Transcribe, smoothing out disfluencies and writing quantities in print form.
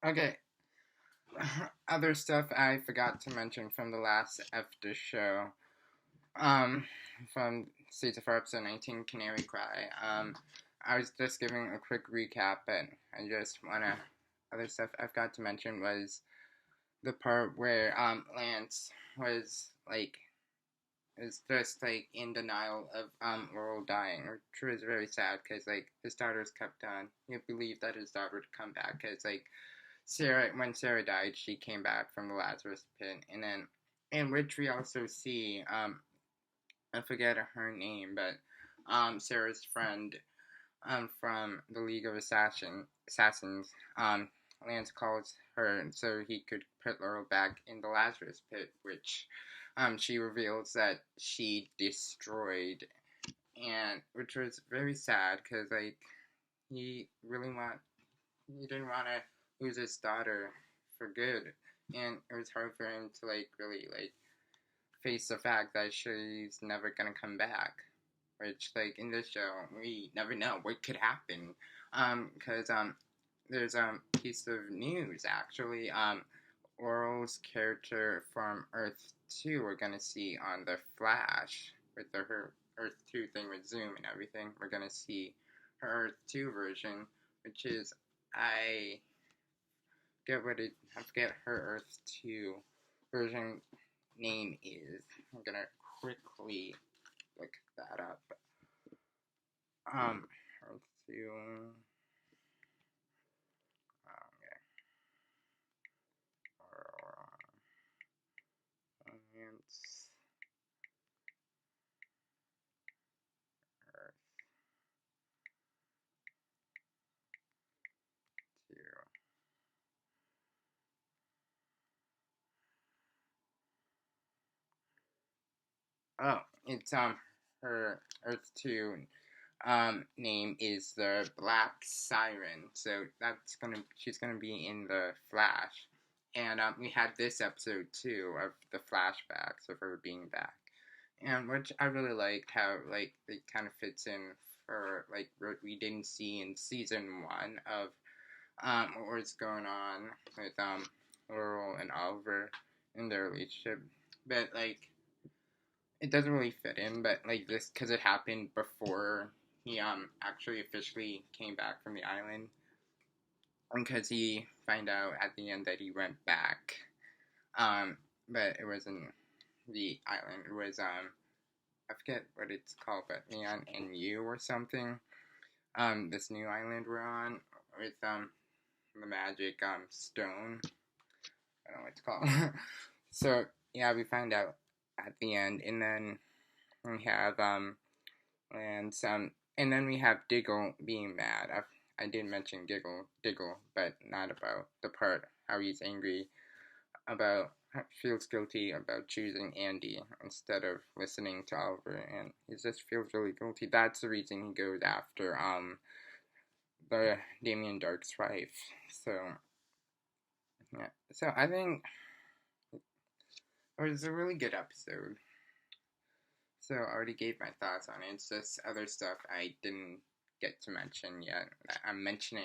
Okay. Other stuff I forgot to mention from the last after show. Um, from season 4, episode 19, Canary Cry. I was just giving a quick recap, but I just wanna. Other stuff I forgot to mention was the part where Lance was like is just like in denial of Laurel dying, which was very sad because like his daughters kept on. He believed that his daughter would come back because like Sarah, when Sarah died, she came back from the Lazarus pit, and then in which we also see I forget her name, but Sarah's friend from the League of Assassins Lance calls her so he could put Laurel back in the Lazarus pit, which she reveals that she destroyed, and which was very sad because like he really want he didn't want to lose his daughter for good, and it was hard for him to like really like face the fact that she's never gonna come back. Which like in this show we never know what could happen. Because there's a piece of news actually. Oral's character from Earth 2 we're gonna see on the Flash with the her Earth 2 thing with Zoom and everything. We're gonna see her Earth 2 version, which is I forget her Earth 2 version name is. I'm gonna quickly look that up. Earth 2. Okay. Alliance Earth 2. Oh, it's her Earth 2 name is the Black Siren. So she's gonna be in the Flash. And we had this episode too of the flashbacks of her being back. And which I really liked how like it kind of fits in for like what we didn't see in season 1 of what was going on with Laurel and Oliver in their relationship. But like it doesn't really fit in, but like this because it happened before he actually officially came back from the island, and because he find out at the end that he went back, but it wasn't the island. It was I forget what it's called, but Neon and You or something. This new island we're on with the magic stone. I don't know what it's called. So yeah, we find out at the end, and then we have and then we have Diggle being mad. I did mention Diggle, but not about the part how he's angry about feels guilty about choosing Andy instead of listening to Oliver, and he just feels really guilty. That's the reason he goes after the Damien Dark's wife. So yeah, so I think it was a really good episode. So I already gave my thoughts on it. It's just other stuff I didn't get to mention yet that I'm mentioning